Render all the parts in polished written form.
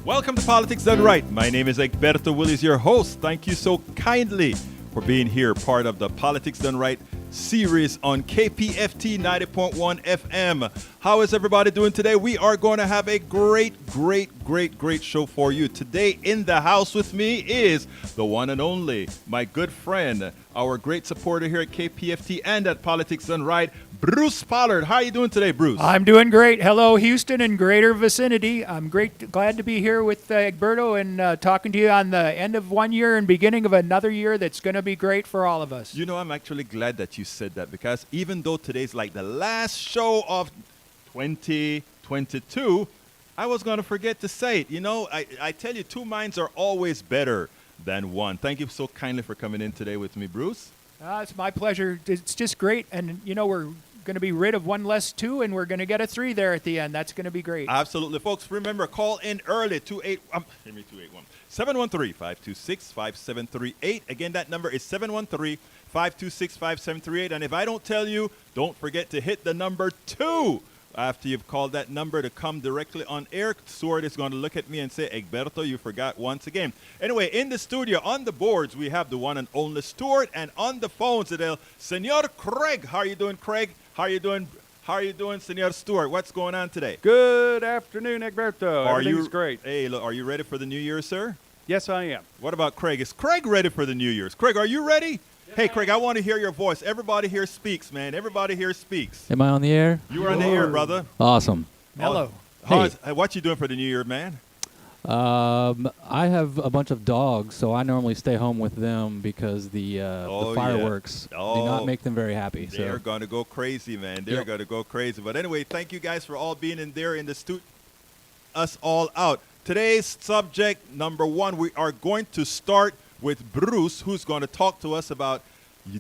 Welcome to Politics Done Right. My name is Egberto Willis, your host. Thank you so kindly for being here, part of the Politics Done Right series on KPFT 90.1 FM. How is everybody doing today? We are going to have a great show for you. Today in the house with me is the one and only, my good friend, our great supporter here at KPFT and at Politics Done Right, Bruce Pollard. How are you doing today, Bruce? I'm doing great. Hello, Houston and greater vicinity. I'm glad to be here with Egberto and talking to you on the end of one year and beginning of another year that's going to be great for all of us. You know, I'm actually glad that you said that, because even though today's like the last show of 2022, I was going to forget to say it. You know, I tell you, two minds are always better than one. Thank you so kindly for coming in today with me, Bruce. It's my pleasure. It's just great. And, you know, we're going to be rid of one less two, and we're going to get a three there at the end. That's going to be great. Absolutely. Folks, remember, call in early, 713-526-5738. Again, that number is 713-526-5738. And if I don't tell you, don't forget to hit the number 2 after you've called that number to come directly on air. Sword is going to look at me and say, Egberto, you forgot once again. Anyway, in the studio, on the boards, we have the one and only Stuart, and on the phones, Senor Craig. How are you doing, Craig? How are you doing, Senor Stuart? What's going on today? Good afternoon, Egberto. Everything's great. Hey, look, are you ready for the new year, sir? Yes, I am. What about Craig? Is Craig ready for the new year's? Craig, are you ready? Yes, hey, Craig, I want to hear your voice. Everybody here speaks, man. Everybody here speaks. Am I on the air? You are on the air, brother. Awesome. Hello. Hey, what you doing for the new year, man? I have a bunch of dogs, so I normally stay home with them because the fireworks do not make them very happy. They're going to go crazy, man. They're going to go crazy. But anyway, thank you guys for all being in there in the studio. Us all out. Today's subject, number 1, we are going to start with Bruce, who's going to talk to us about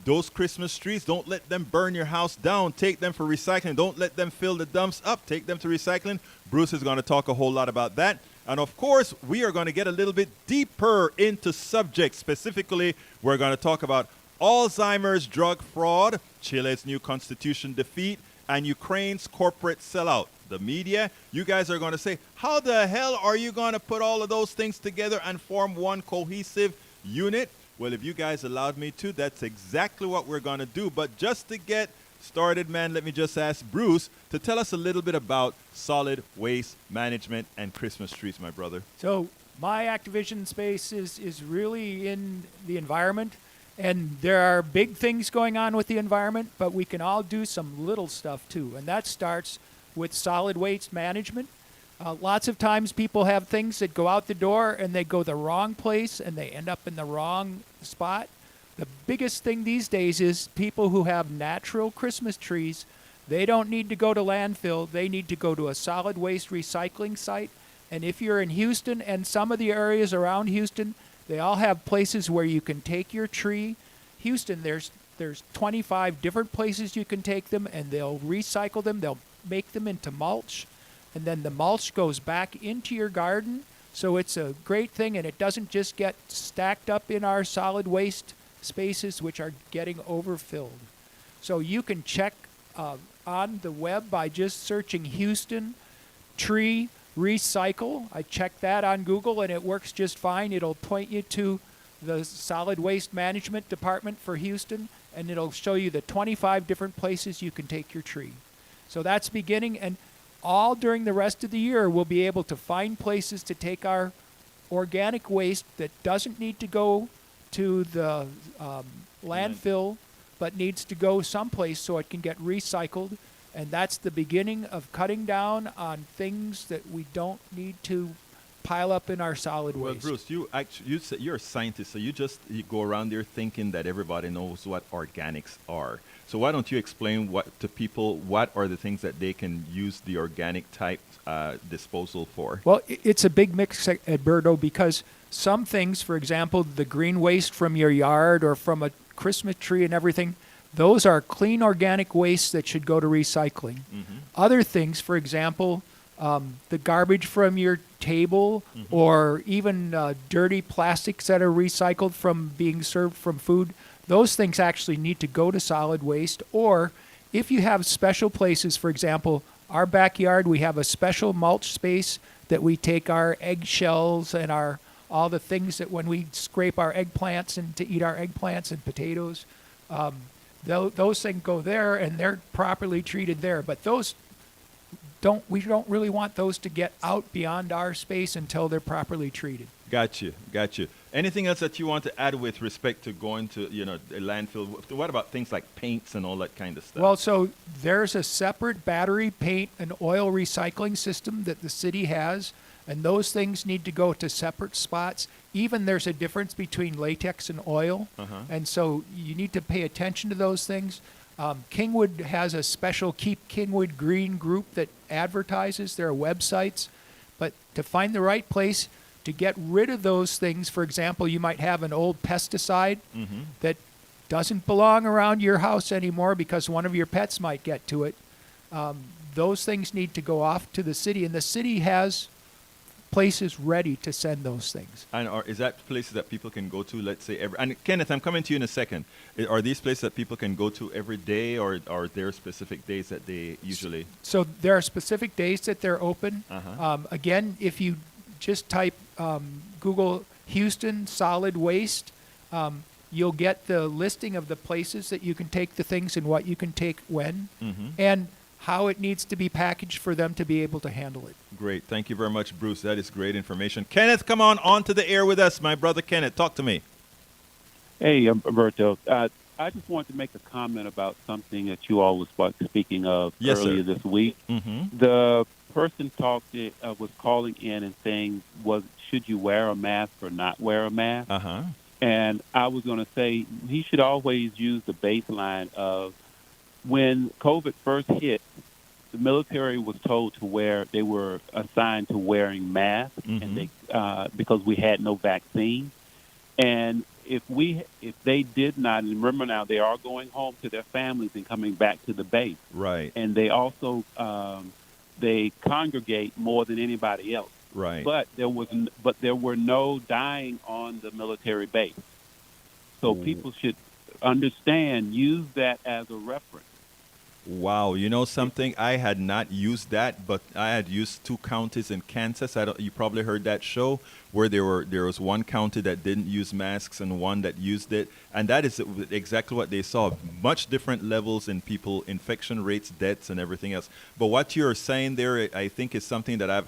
those Christmas trees. Don't let them burn your house down. Take them for recycling. Don't let them fill the dumps up. Take them to recycling. Bruce is going to talk a whole lot about that. And of course, we are going to get a little bit deeper into subjects. Specifically, we're going to talk about Alzheimer's drug fraud, Chile's new constitution defeat, and Ukraine's corporate sellout. The media, you guys are going to say, how the hell are you going to put all of those things together and form one cohesive unit? Well, if you guys allowed me to, that's exactly what we're going to do. But just to get started, man, let me just ask Bruce to tell us a little bit about solid waste management and Christmas trees, my brother. So my Activision space is really in the environment, and there are big things going on with the environment, but we can all do some little stuff too, and that starts with solid waste management. Lots of times people have things that go out the door and they go the wrong place and they end up in the wrong spot. The biggest thing these days is people who have natural Christmas trees, they don't need to go to landfill. They need to go to a solid waste recycling site. And if you're in Houston and some of the areas around Houston, they all have places where you can take your tree. Houston, there's 25 different places you can take them, and they'll recycle them. They'll make them into mulch, and then the mulch goes back into your garden. So it's a great thing, and it doesn't just get stacked up in our solid waste spaces, which are getting overfilled. So you can check on the web by just searching Houston tree recycle. I checked that on Google, and it works just fine. It'll point you to the solid waste management department for Houston, and it'll show you the 25 different places you can take your tree. So that's beginning, and all during the rest of the year, we'll be able to find places to take our organic waste that doesn't need to go to the landfill, but needs to go someplace so it can get recycled. And that's the beginning of cutting down on things that we don't need to pile up in our solid waste. Well, Bruce, you're a scientist, so you go around there thinking that everybody knows what organics are. So why don't you explain to people what are the things that they can use the organic type disposal for? Well, it's a big mix, Egberto, because some things, for example, the green waste from your yard or from a Christmas tree and everything, those are clean organic waste that should go to recycling. Mm-hmm. Other things, for example, the garbage from your table, mm-hmm. or even dirty plastics that are recycled from being served from food, those things actually need to go to solid waste. Or if you have special places, for example, our backyard, we have a special mulch space that we take our eggshells and all the things that when we scrape our eggplants and to eat our eggplants and potatoes, those things go there and they're properly treated there. But we don't really want those to get out beyond our space until they're properly treated. Got you. Anything else that you want to add with respect to going to, a landfill? What about things like paints and all that kind of stuff? Well, so there's a separate battery, paint, and oil recycling system that the city has, and those things need to go to separate spots. Even there's a difference between latex and oil, and so you need to pay attention to those things. Kingwood has a special Keep Kingwood Green group that advertises their websites, but to find the right place to get rid of those things, for example, you might have an old pesticide that doesn't belong around your house anymore because one of your pets might get to it. Those things need to go off to the city, and the city has places ready to send those things. And is that places that people can go to, let's say, and Kenneth, I'm coming to you in a second. Are these places that people can go to every day, or are there specific days that they usually? So there are specific days that they're open. Again, if you just type Google Houston solid waste, you'll get the listing of the places that you can take the things and what you can take when, and how it needs to be packaged for them to be able to handle it. Great. Thank you very much, Bruce. That is great information. Kenneth, come on to the air with us. My brother Kenneth, talk to me. Hey, Alberto. I just wanted to make a comment about something that you all was speaking of earlier this week. The person was calling in and saying, should you wear a mask or not wear a mask? And I was going to say he should always use the baseline of when COVID first hit, the military was told they were assigned to wearing masks, and because we had no vaccine. And if they did not, and remember now, they are going home to their families and coming back to the base. Right. And they also they congregate more than anybody else. Right. But there were no dying on the military base. So people should understand, use that as a reference. Wow, you know something? I had not used that, but I had used 2 counties in Kansas. You probably heard that show where there was 1 county that didn't use masks and 1 that used it, and that is exactly what they saw. Much different levels in people, infection rates, deaths, and everything else. But what you're saying there, I think, is something that I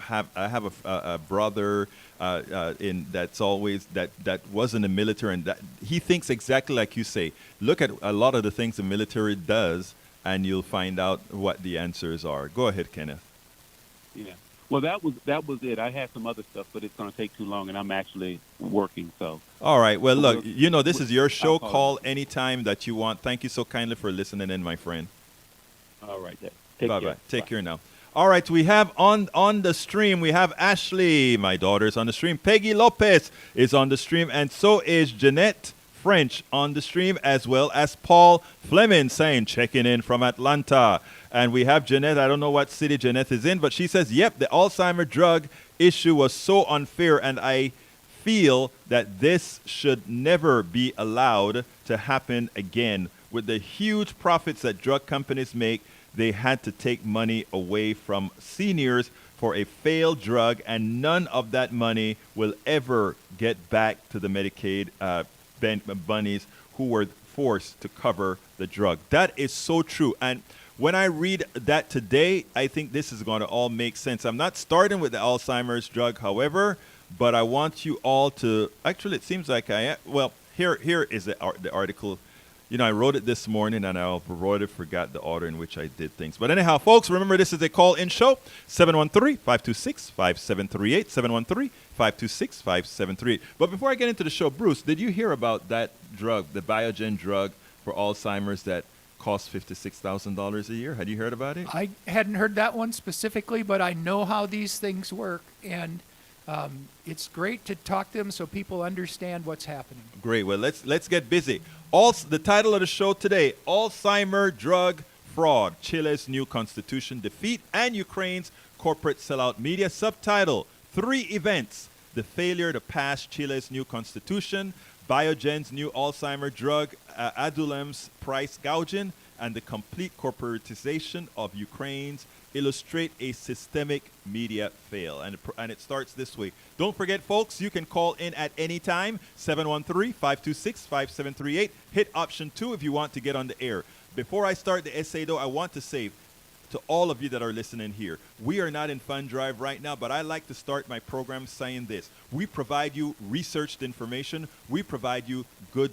have a brother that's always that was in the military, and that he thinks exactly like you say. Look at a lot of the things the military does, and you'll find out what the answers are. Go ahead, Kenneth. Yeah. Well, that was it. I had some other stuff, but it's going to take too long, and I'm actually working. So. All right. Well, look, this is your show. Call anytime that you want. Thank you so kindly for listening in, my friend. All right. Bye-bye. Take care now. All right. We have on the stream, we have Ashley, my daughter's on the stream. Peggy Lopez is on the stream, and so is Jeanette French on the stream, as well as Paul Fleming saying, checking in from Atlanta. And we have Jeanette. I don't know what city Jeanette is in, but she says, yep, the Alzheimer drug issue was so unfair, and I feel that this should never be allowed to happen again. With the huge profits that drug companies make, they had to take money away from seniors for a failed drug, and none of that money will ever get back to the Medicaid bunnies who were forced to cover the drug. That is so true. And when I read that today, I think this is going to all make sense. I'm not starting with the Alzheimer's drug, however, but I want you all to, actually, it seems like I am. Well, here is the article. I wrote it this morning, and I already forgot the order in which I did things. But anyhow, folks, remember this is a call-in show, 713-526-5738, 713-526-5738. But before I get into the show, Bruce, did you hear about that drug, the Biogen drug for Alzheimer's that costs $56,000 a year? Had you heard about it? I hadn't heard that one specifically, but I know how these things work, and it's great to talk to them so people understand what's happening. Great. Well, let's get busy. The title of the show today, Alzheimer Drug Fraud, Chile's New Constitution Defeat and Ukraine's Corporate Sellout Media. Subtitle, 3 events, the failure to pass Chile's new constitution, Biogen's new Alzheimer drug, Aduhelm's price gouging, and the complete corporatization of Ukraine's illustrate a systemic media fail. And it starts this way. Don't forget, folks, you can call in at any time, 713-526-5738. Hit option 2 if you want to get on the air. Before I start the essay, though, I want to say to all of you that are listening here, we are not in fund drive right now, but I like to start my program saying this. We provide you researched information. We provide you good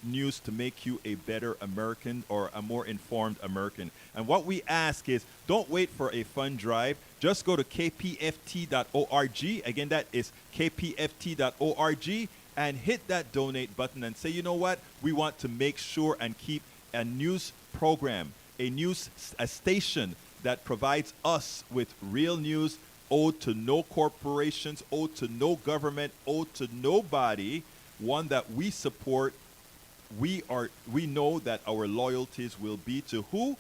news to make you a better American or a more informed American. And what we ask is, don't wait for a fund drive. Just go to kpft.org. Again, that is kpft.org, and hit that donate button and say, you know what? We want to make sure and keep a news program, a station that provides us with real news, owed to no corporations, owed to no government, owed to nobody, one that we support. We know that our loyalties will be to who?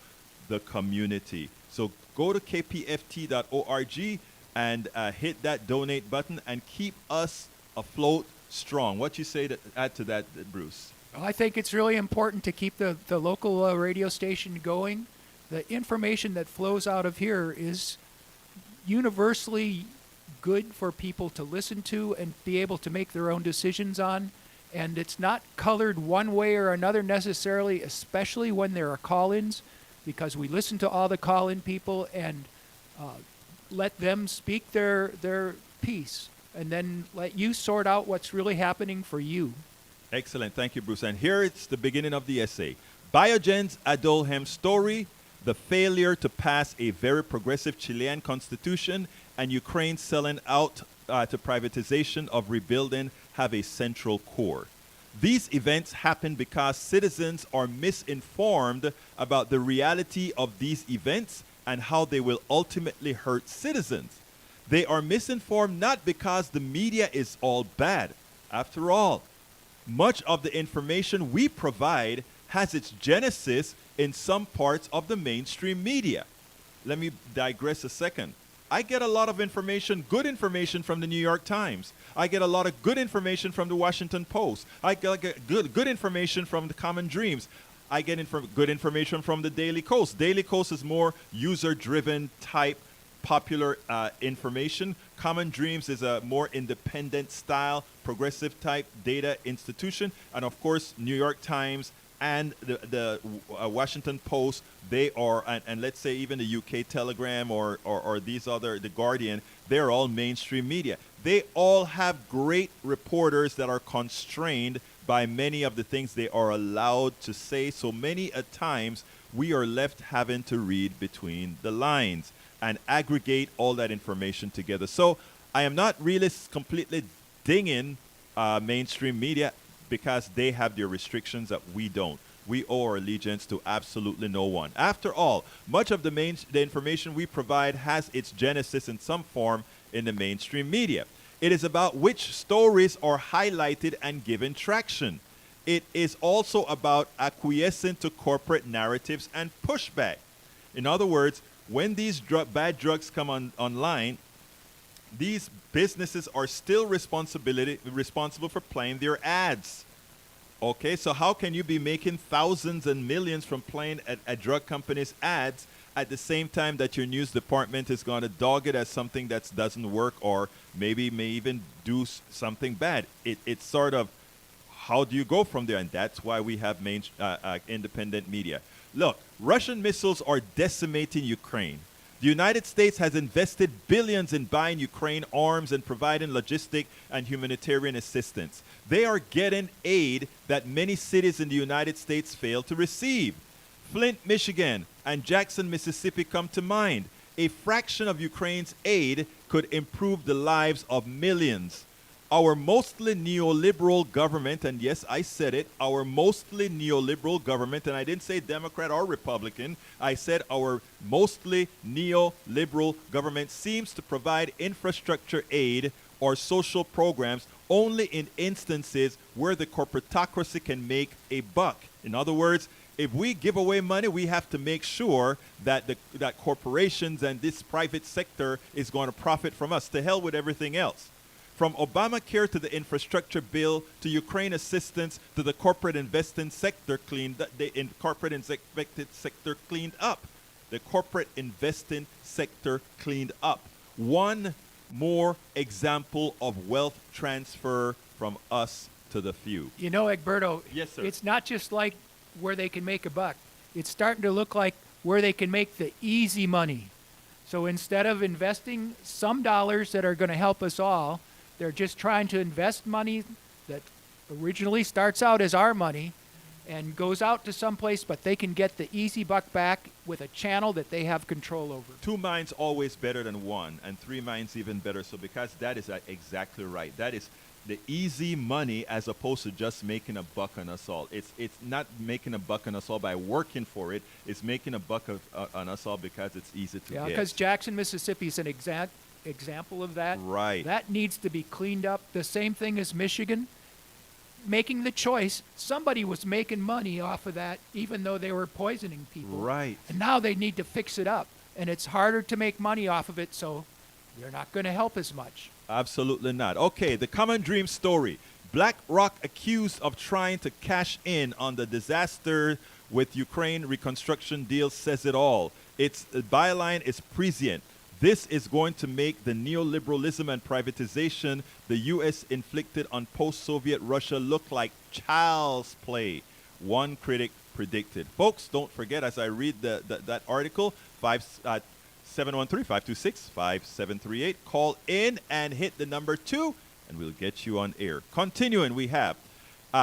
The community. So go to kpft.org and hit that donate button and keep us afloat strong. What you say to add to that, Bruce? I think it's really important to keep the local radio station going. The information that flows out of here is universally good for people to listen to and be able to make their own decisions on. And it's not colored one way or another necessarily, especially when there are call-ins, because we listen to all the call-in people and let them speak their piece, and then let you sort out what's really happening for you. Excellent. Thank you, Bruce. And here it's the beginning of the essay. Biogen's Aduhelm story, the failure to pass a very progressive Chilean constitution, and Ukraine selling out to privatization of rebuilding have a central core. These events happen because citizens are misinformed about the reality of these events and how they will ultimately hurt citizens. They are misinformed not because the media is all bad. After all, much of the information we provide has its genesis in some parts of the mainstream media. Let me digress a second. I get a lot of information, good information from the New York Times. I get a lot of good information from the Washington Post. I get good information from the Common Dreams. I get good information from the Daily Kos. Daily Kos is more user-driven type popular information. Common Dreams is a more independent style, progressive type data institution. And of course, New York Times and the Washington Post, they are, and let's say even the UK Telegram or these other, the Guardian, they're all mainstream media. They all have great reporters that are constrained by many of the things they are allowed to say. So many a times we are left having to read between the lines and aggregate all that information together. So I am not really completely dinging mainstream media because they have their restrictions that we don't. We owe our allegiance to absolutely no one. After all, much of the information we provide has its genesis in some form in the mainstream media. It is about which stories are highlighted and given traction. It is also about acquiescing to corporate narratives and pushback. In other words, when these bad drugs come online, these businesses are still responsible for playing their ads. Okay, so how can you be making thousands and millions from playing a drug company's ads at the same time that your news department is going to dog it as something that doesn't work or maybe may even do something bad? It's sort of, how do you go from there? And that's why we have independent media. Look, Russian missiles are decimating Ukraine. The United States has invested billions in buying Ukraine arms and providing logistic and humanitarian assistance. They are getting aid that many cities in the United States fail to receive. Flint, Michigan, and Jackson, Mississippi come to mind. A fraction of Ukraine's aid could improve the lives of millions. Our mostly neoliberal government, and yes, I said it, our mostly neoliberal government, and I didn't say Democrat or Republican, I said our mostly neoliberal government seems to provide infrastructure aid or social programs only in instances where the corporatocracy can make a buck. In other words, if we give away money, we have to make sure that that corporations and this private sector is going to profit from us. To hell with everything else. From Obamacare to the infrastructure bill to Ukraine assistance to the corporate investing sector cleaned up. the corporate investing sector cleaned up. One more example of wealth transfer from us to the few. You know, Egberto, Yes, sir. it's not just like where they can make a buck. It's starting to look like where they can make the easy money. So instead of investing some dollars that are going to help us all, they're just trying to invest money that originally starts out as our money and goes out to someplace, but they can get the easy buck back with a channel that they have control over. 2 minds always better than 1, and 3 minds even better. So because that is exactly right. That is the easy money as opposed to just making a buck on us all. It's not making a buck on us all by working for it. It's making a buck on us all because it's easy to Yeah, get. because Jackson, Mississippi is an example of that. Right. That needs to be cleaned up. The same thing as Michigan. Making the choice, somebody was making money off of that even though they were poisoning people. Right. And now they need to fix it up. And it's harder to make money off of it, so they're not going to help as much. Absolutely not. Okay, the common dream story. BlackRock accused of trying to cash in on the disaster with Ukraine reconstruction deal says it all. Its byline is prescient. This is going to make the neoliberalism and privatization the U.S. inflicted on post-Soviet Russia look like child's play, one critic predicted. Folks, don't forget, as I read that article, 713-526-5738. Call in and hit the number 2, and we'll get you on air. Continuing, we have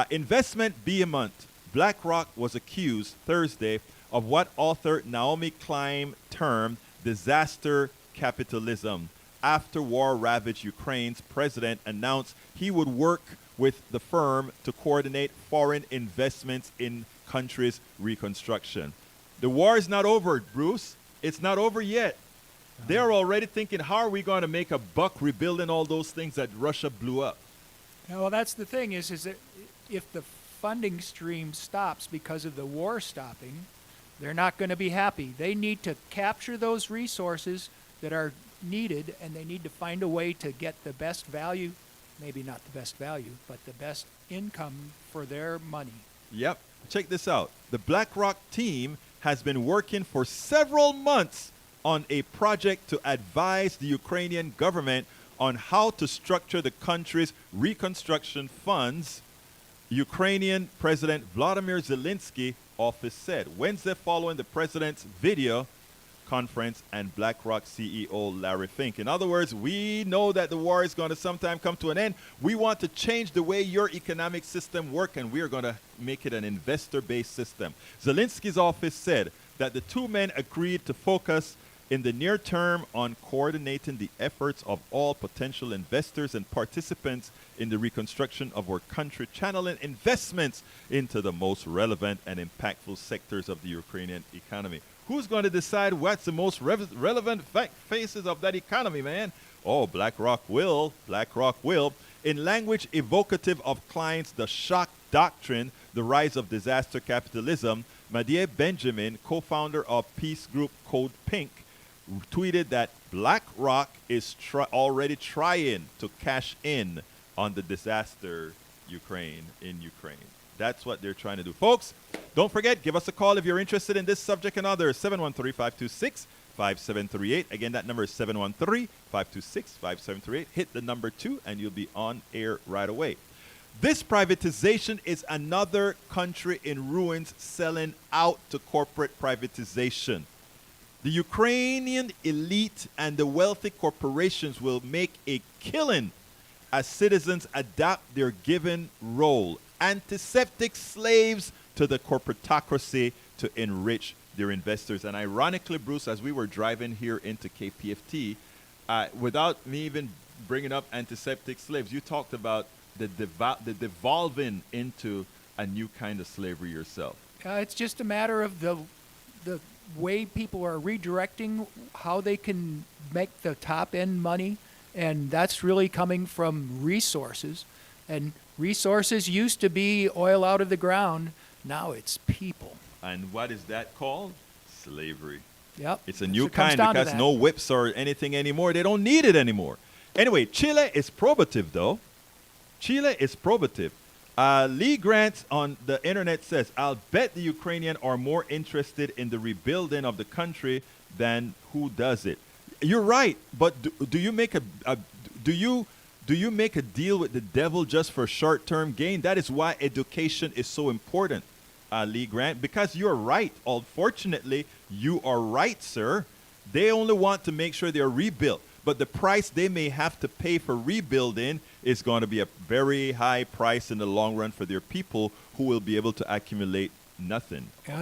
investment behemoth BlackRock was accused Thursday of what author Naomi Klein termed disaster capitalism. After war ravaged Ukraine's president announced he would work with the firm to coordinate foreign investments in country's reconstruction. The war is not over, Bruce. It's not over yet. They're already thinking, how are we going to make a buck rebuilding all those things that Russia blew up? Yeah, well, that's the thing is that if the funding stream stops because of the war stopping, they're not going to be happy. They need to capture those resources that are needed, and they need to find a way to get the best value, maybe not the best value, but the best income for their money. Yep. Check this out. The BlackRock team has been working for several months on a project to advise the Ukrainian government on how to structure the country's reconstruction funds, Ukrainian President Vladimir Zelensky office said. Wednesday, following the president's video conference and BlackRock CEO Larry Fink. In other words, we know that the war is going to sometime come to an end. We want to change the way your economic system works, and we are going to make it an investor-based system. Zelensky's office said that the two men agreed to focus in the near term on coordinating the efforts of all potential investors and participants in the reconstruction of our country, channeling investments into the most relevant and impactful sectors of the Ukrainian economy. Who's going to decide what's the most relevant faces of that economy, man? Oh, BlackRock will. BlackRock will. In language evocative of clients, the shock doctrine, the rise of disaster capitalism, Madie Benjamin, co-founder of peace group Code Pink, tweeted that BlackRock is already trying to cash in on the disaster in Ukraine. That's what they're trying to do. Folks, don't forget, give us a call if you're interested in this subject and others. 713-526-5738. Again, that number is 713-526-5738. Hit the number 2 and you'll be on air right away. This privatization is another country in ruins selling out to corporate privatization. The Ukrainian elite and the wealthy corporations will make a killing as citizens adapt their given role. Antiseptic slaves to the corporatocracy to enrich their investors. And ironically, Bruce, as we were driving here into KPFT, without me even bringing up antiseptic slaves, you talked about the devolving into a new kind of slavery yourself. It's just a matter of the way people are redirecting how they can make the top end money, and that's really coming from resources. And resources used to be oil out of the ground. Now it's people. And what is that called? Slavery. Yep. It's a new kind because no whips or anything anymore. They don't need it anymore. Anyway, Chile is probative, though. Chile is probative. Lee Grant on the internet says, I'll bet the Ukrainian are more interested in the rebuilding of the country than who does it. You're right, but do you make do you make a deal with the devil just for short-term gain? That is why education is so important, Lee Grant, because you're right. Unfortunately, you are right, sir. They only want to make sure they're rebuilt. But the price they may have to pay for rebuilding is going to be a very high price in the long run for their people who will be able to accumulate nothing. The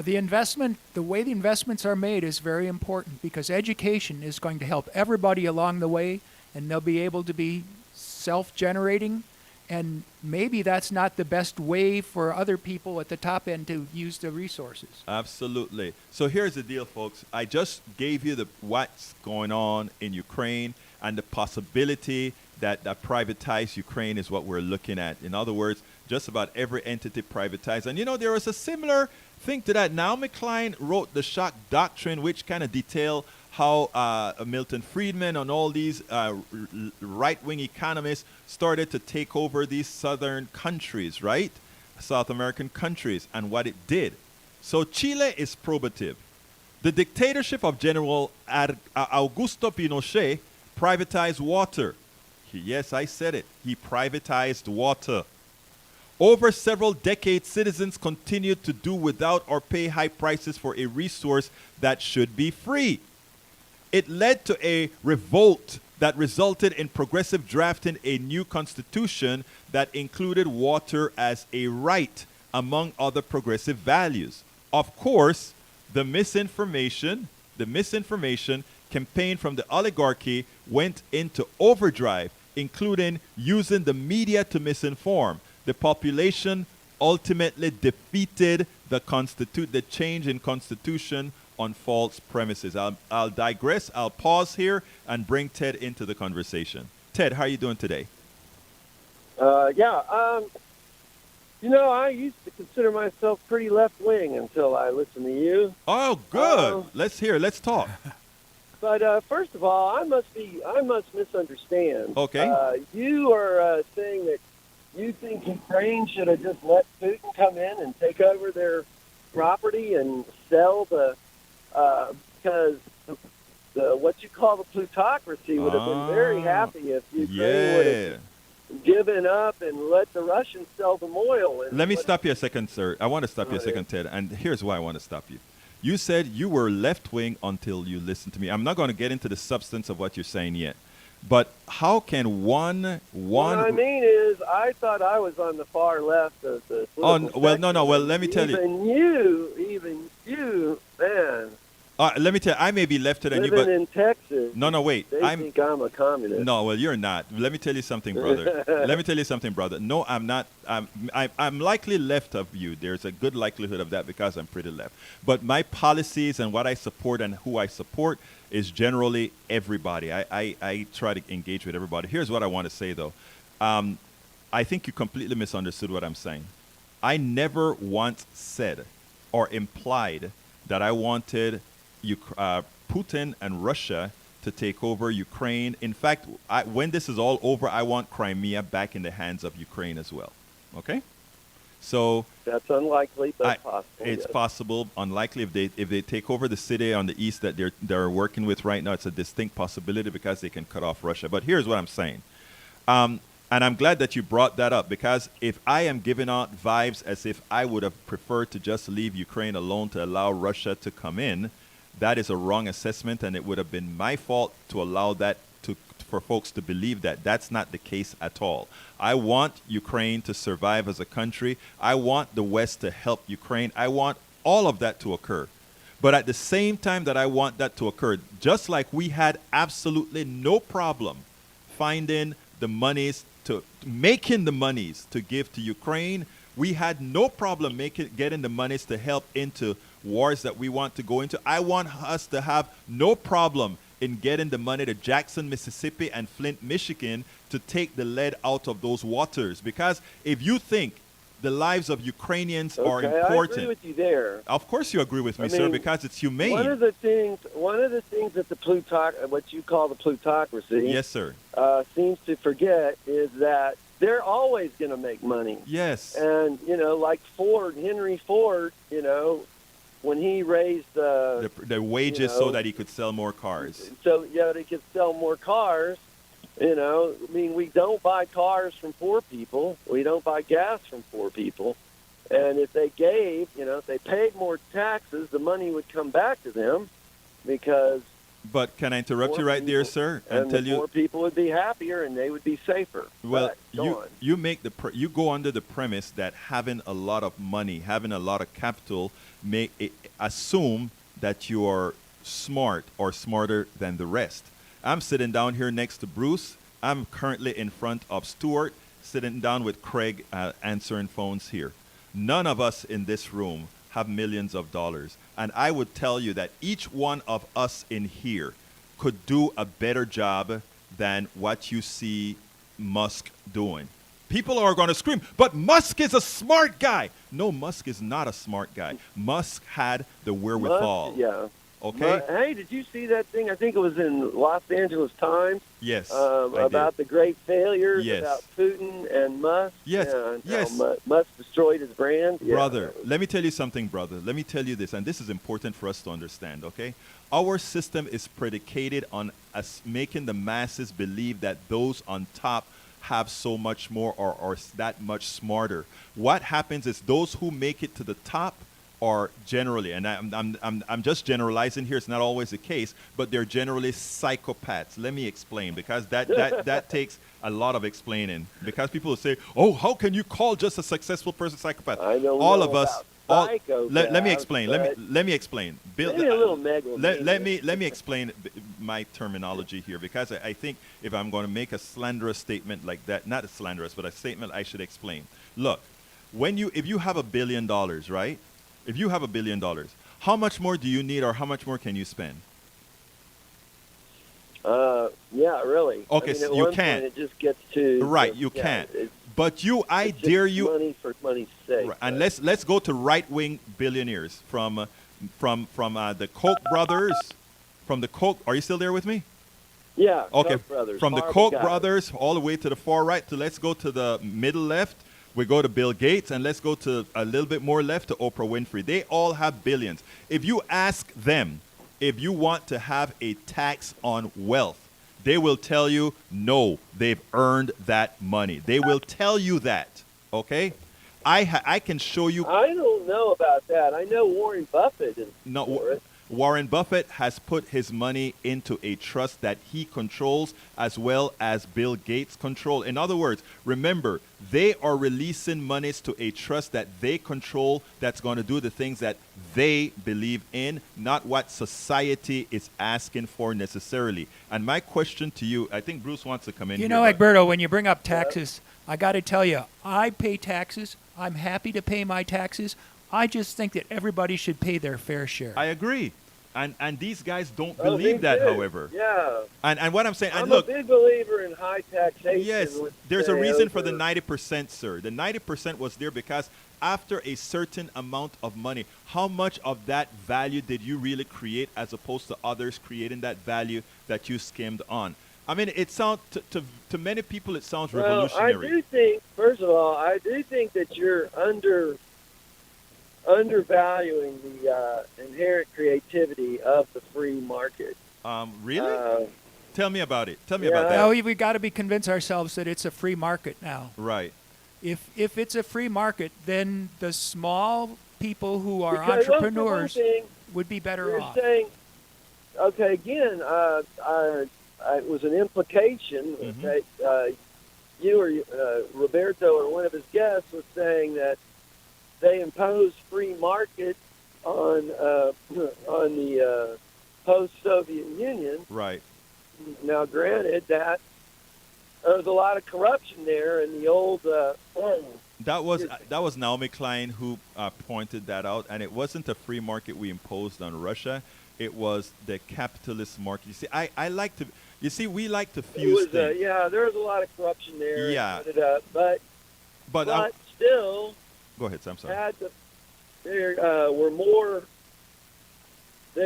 way the investments are made is very important because education is going to help everybody along the way, and they'll be able to be self-generating. And maybe that's not the best way for other people at the top end to use the resources. Absolutely. So here's the deal, folks. I just gave you what's going on in Ukraine and the possibility that privatized Ukraine is what we're looking at. In other words, just about every entity privatized. And there was a similar thing to that. Naomi Klein wrote The Shock Doctrine, which kind of detailed how Milton Friedman and all these right-wing economists started to take over these southern countries, right? South American countries, and what it did. So Chile is probative. The dictatorship of General Augusto Pinochet privatized water. Yes, I said it. He privatized water. Over several decades, citizens continued to do without or pay high prices for a resource that should be free. It led to a revolt that resulted in progressive drafting a new constitution that included water as a right, among other progressive values. Of course, the misinformation campaign from the oligarchy went into overdrive, including using the media to misinform. The population ultimately defeated the change in constitution on false premises. I'll digress. I'll pause here and bring Ted into the conversation. Ted, how are you doing today? I used to consider myself pretty left-wing until I listened to you. Oh, good. Let's talk. But first of all, I must misunderstand. Okay. You are saying that you think Ukraine should have just let Putin come in and take over their property and sell because what you call the plutocracy would have been very happy if Ukraine would have given up and let the Russians sell them oil. Let me stop you a second, sir. I want to stop you a second, Ted, and here's why I want to stop you. You said you were left-wing until you listened to me. I'm not going to get into the substance of what you're saying yet, but how can one? What I mean is, I thought I was on the far left of the political well, no. Well, let me tell you. Even you, man. Let me tell you, I may be lefter than you, but living in Texas. No, wait. They think I'm a communist. No, well, you're not. Let me tell you something, brother. No, I'm not. I'm likely left of you. There's a good likelihood of that because I'm pretty left. But my policies and what I support and who I support is generally everybody. I try to engage with everybody. Here's what I want to say, though. I think you completely misunderstood what I'm saying. I never once said or implied that I wanted Putin and Russia to take over Ukraine. In fact, when this is all over, I want Crimea back in the hands of Ukraine as well. Okay? So that's unlikely, but possible. It's possible. Unlikely if they take over the city on the east that they're working with right now. It's a distinct possibility because they can cut off Russia. But here's what I'm saying. And I'm glad that you brought that up because if I am giving out vibes as if I would have preferred to just leave Ukraine alone to allow Russia to come in, that is a wrong assessment, and it would have been my fault to allow that for folks to believe that. That's not the case at all. I want Ukraine to survive as a country. I want the West to help Ukraine. I want all of that to occur. But at the same time that I want that to occur, just like we had absolutely no problem finding the monies making the monies to give to Ukraine, we had no problem getting the monies to help into wars that we want to go into. I want us to have no problem in getting the money to Jackson, Mississippi, and Flint, Michigan to take the lead out of those waters. Because if you think the lives of Ukrainians are important. I agree with you there. Of course you agree with me, sir, because it's humane. One of the things that what you call the plutocracy, yes, sir, seems to forget is that they're always going to make money. Yes. And, like Henry Ford, when he raised the wages so that he could sell more cars. So, they could sell more cars. We don't buy cars from poor people. We don't buy gas from poor people. And if they if they paid more taxes, the money would come back to them because... But can I interrupt you right there, sir, and tell you? More people would be happier and they would be safer. Well, you go under the premise that having a lot of money, having a lot of capital, assume that you are smart or smarter than the rest. I'm sitting down here next to Bruce. I'm currently in front of Stuart, sitting down with Craig, answering phones here. None of us in this room have millions of dollars. And I would tell you that each one of us in here could do a better job than what you see Musk doing. People are going to scream, but Musk is a smart guy. No, Musk is not a smart guy. Musk had the wherewithal. Yeah. Okay? Hey, did you see that thing? I think it was in Los Angeles Times. Yes. About the great failures, yes. about Putin and Musk. Yes. Yes. Musk destroyed his brand. Yeah. Brother, let me tell you something, brother. Let me tell you this, and this is important for us to understand, okay? Our system is predicated on us making the masses believe that those on top have so much more or that much smarter. What happens is those who make it to the top are generally, and I'm just generalizing here, it's not always the case, but they're generally psychopaths. Let me explain, because that takes a lot of explaining. Because people will say, oh, how can you call just a successful person psychopath? I don't all know of us. Let me explain. Let me explain. Bill, maybe a little megalomaniac. let me explain my terminology here, because I think if I'm going to make a slanderous statement like that, not a slanderous, but a statement I should explain. Look, if you have $1 billion, right? If you have $1 billion, how much more do you need, or how much more can you spend? Yeah, really. Okay, so you can't. It just gets to right. You can't. But I dare you. Money for money's sake. Right, and let's go to right-wing billionaires from the Koch brothers, from the Koch. Are you still there with me? Yeah. Okay. Koch brothers, from the Koch brothers all the way to the far right. Let's go to the middle left. We go to Bill Gates, and let's go to a little bit more left to Oprah Winfrey. They all have billions. If you ask them if you want to have a tax on wealth, they will tell you no, they've earned that money. They will tell you that, okay? I can show you. I don't know about that. I know Warren Buffett is for it. Warren Buffett has put his money into a trust that he controls, as well as Bill Gates control. In other words, remember, they are releasing monies to a trust that they control, that's going to do the things that they believe in, not what society is asking for necessarily. And my question to you, I think Bruce wants to come in here. You know, Egberto, when you bring up taxes, I got to tell you, I pay taxes. I'm happy to pay my taxes. I just think that everybody should pay their fair share. I agree. And these guys don't believe that, however. Yeah. And what I'm saying, I'm and look, a big believer in high taxation. Yes, there's a reason for the 90%, sir. The 90% was there because after a certain amount of money, how much of that value did you really create, as opposed to others creating that value that you skimmed on? I mean, it sounds to many people it sounds revolutionary. I do think, first of all, that you're undervaluing the inherent creativity of the free market. Really? Tell me about it. Tell me about that. No, we got to be convince ourselves that it's a free market now. Right. If it's a free market, then the small people who are because entrepreneurs would be better you're off. Saying, okay, again, it was an implication that you or Roberto or one of his guests was saying that they imposed free market on the post-Soviet Union. Right. Now, granted, that there was a lot of corruption there in the old. That was Naomi Klein who pointed that out, and it wasn't a free market we imposed on Russia. It was the capitalist market. You see, I like to. You see, we like to fuse things. Yeah, there was a lot. Of corruption there. Yeah. But still. Go ahead, I'm sorry. They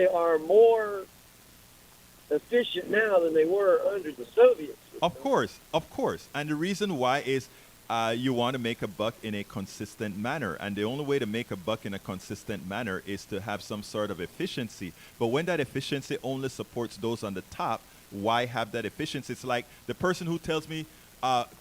are more efficient now than they were under the Soviets. Of course. And the reason why is you want to make a buck in a consistent manner. And the only way to make a buck in a consistent manner is to have some sort of efficiency. But when that efficiency only supports those on the top, why have that efficiency? It's like the person who tells me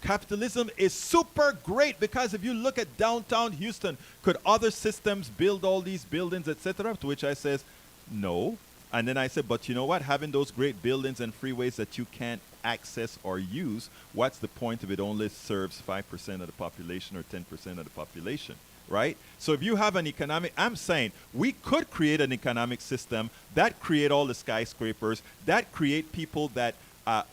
capitalism is super great because if you look at downtown Houston, could other systems build all these buildings, etc.? To which I says, no. And then I said, but you know what? Having those great buildings and freeways that you can't access or use, what's the point if it only serves 5% of the population or 10% of the population, right? So if you have an economic, I'm saying we could create an economic system that create all the skyscrapers, that create people that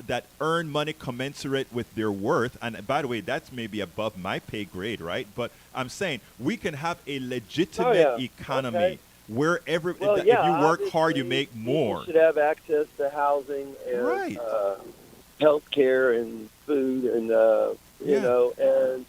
that earn money commensurate with their worth. And by the way, that's maybe above my pay grade, right? But I'm saying we can have a legitimate economy. Okay. Where if you work hard, you make more. People should have access to housing and health care and food and you know, and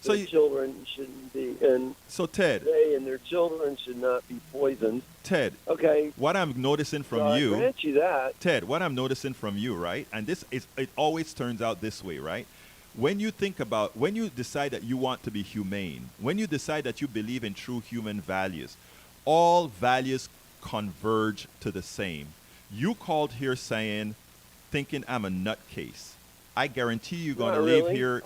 so their children shouldn't be, and so Ted, they and their children should not be poisoned. Ted, okay. What I'm noticing from you, I grant you that. Ted, what I'm noticing from you, right? And this is, it always turns out this way, right? When you think about, when you decide that you want to be humane, when you decide that you believe in true human values, all values converge to the same. You called here saying, thinking I'm a nutcase. I guarantee you're going to leave here.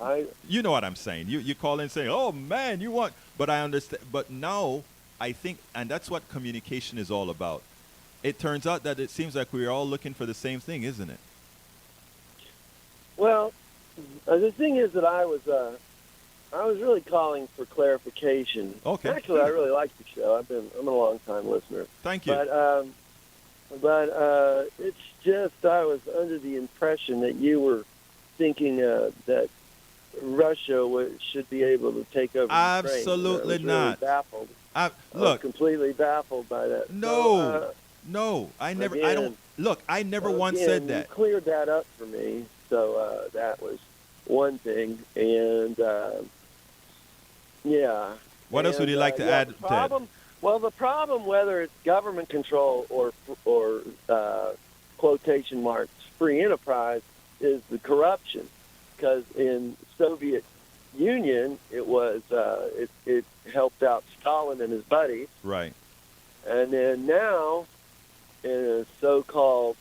You know what I'm saying. You call in saying, oh, man, you want. But I understand. But now I think, and that's what communication is all about. It turns out that it seems like we're all looking for the same thing, isn't it? Well, the thing is that I was really calling for clarification. Okay. Actually, I really like the show. I'm a long time listener. Thank you. But it's just I was under the impression that you were thinking that Russia should be able to take over Absolutely Ukraine. I was really baffled. I was completely baffled by that. No, I never. Again, I don't. Look, I never once said that. You cleared that up for me, so that was one thing. And yeah. What else would you like to add, Ted? Well, the problem, whether it's government control or quotation marks free enterprise, is the corruption. Because in Soviet Union, it was it helped out Stalin and his buddies. Right. And then now, in a so-called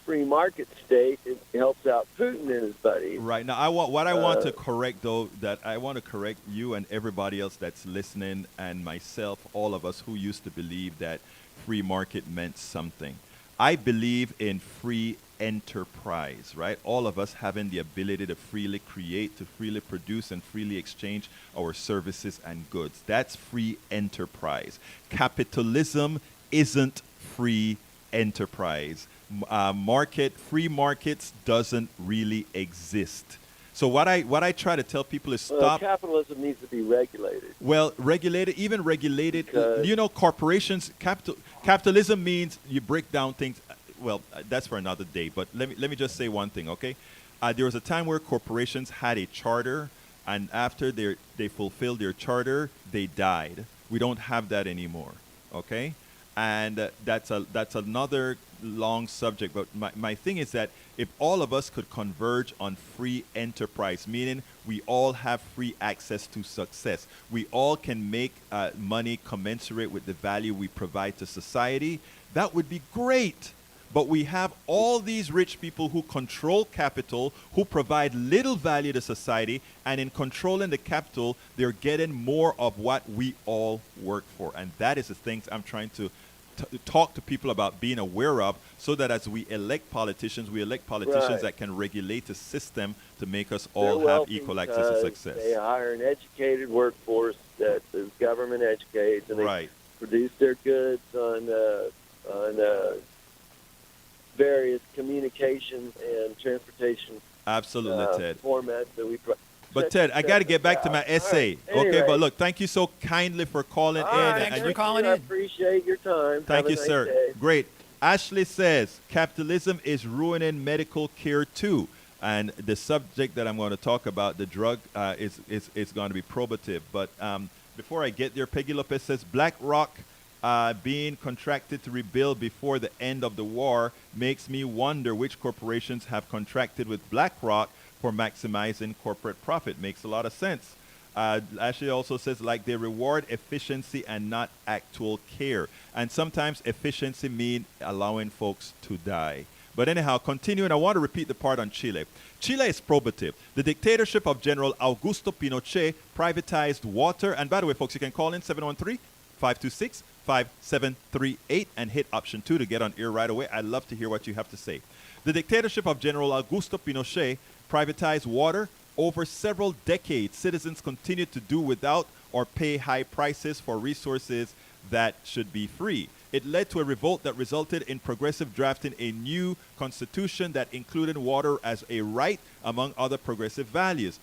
free market state, it helps out Putin and his buddies. Right. Now, I want to correct, though, that I want to correct you and everybody else that's listening and myself, all of us who used to believe that free market meant something. I believe in free enterprise, right? All of us having the ability to freely create, to freely produce, and freely exchange our services and goods. That's free enterprise. Capitalism isn't free enterprise. Free markets doesn't really exist. So what I try to tell people is stop. Capitalism needs to be regulated. Well, regulated, you know, corporations, capitalism means you break down things. Well, that's for another day, but let me just say one thing, okay? There was a time where corporations had a charter, and after they fulfilled their charter, they died. We don't have that anymore, okay? And that's another long subject. But my thing is that if all of us could converge on free enterprise, meaning we all have free access to success, we all can make money commensurate with the value we provide to society, that would be great. But we have all these rich people who control capital, who provide little value to society, and in controlling the capital, they're getting more of what we all work for. And that is the things I'm trying to talk to people about being aware of, so that as we elect politicians that can regulate the system to make us all have equal access to success. They hire an educated workforce that is government educated, and they produce their goods on various communications and transportation formats that we provide. But Ted, I got to get back to my essay. Right. Anyway, okay, but look, thank you so kindly for calling in. Thanks for calling in. I appreciate your time. Thank you, nice sir. Day. Great. Ashley says, capitalism is ruining medical care too. And the subject that I'm going to talk about, the drug, is going to be probative. But before I get there, Peggy Lopez says, BlackRock being contracted to rebuild before the end of the war makes me wonder which corporations have contracted with BlackRock for maximizing corporate profit. Makes a lot of sense. Ashley also says, like, they reward efficiency and not actual care. And sometimes efficiency means allowing folks to die. But anyhow, continuing, I want to repeat the part on Chile. Chile is probative. The dictatorship of General Augusto Pinochet privatized water. And by the way, folks, you can call in 713-526-5738 and hit option 2 to get on air right away. I'd love to hear what you have to say. The dictatorship of General Augusto Pinochet privatized water. Over several decades, citizens continued to do without or pay high prices for resources that should be free. It led to a revolt that resulted in progressive drafting a new constitution that included water as a right, among other progressive values,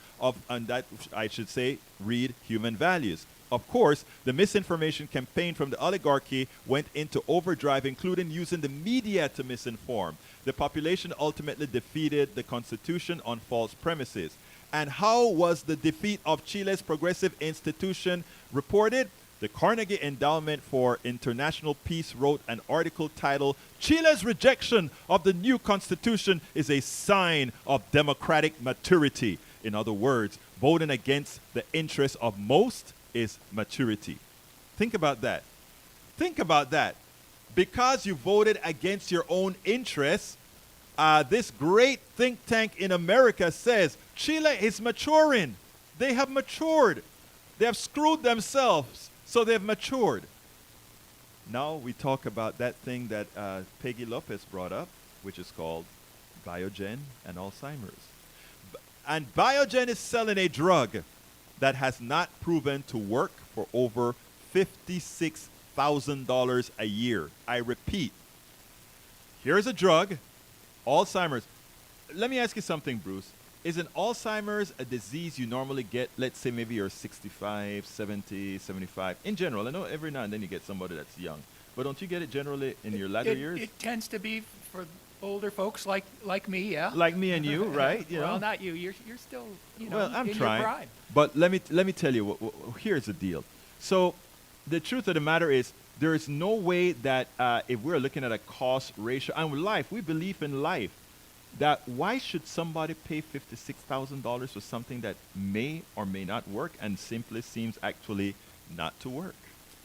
and that, I should say, read human values. Of course, the misinformation campaign from the oligarchy went into overdrive, including using the media to misinform. The population ultimately defeated the constitution on false premises. And how was the defeat of Chile's progressive institution reported? The Carnegie Endowment for International Peace wrote an article titled, "Chile's rejection of the new constitution is a sign of democratic maturity." In other words, voting against the interests of most is maturity. Think about that. Think about that. Because you voted against your own interests, this great think tank in America says Chile is maturing. They have matured. They have screwed themselves, so they've matured. Now we talk about that thing that Peggy Lopez brought up, which is called Biogen and Alzheimer's. And Biogen is selling a drug that has not proven to work for over $56,000 a year. I repeat, here's a drug, Alzheimer's. Let me ask you something, Bruce. Isn't Alzheimer's a disease you normally get, let's say maybe you're 65, 70, 75? In general, I know every now and then you get somebody that's young. But don't you get it generally in your latter years? It tends to be for older folks like me, yeah. Like me and you, right? Well, not you. You're still, well, I'm in trying. your prime. But let me tell you, here's the deal. So the truth of the matter is, there is no way that if we're looking at a cost ratio, and with life, we believe in life, that why should somebody pay $56,000 for something that may or may not work and simply seems actually not to work?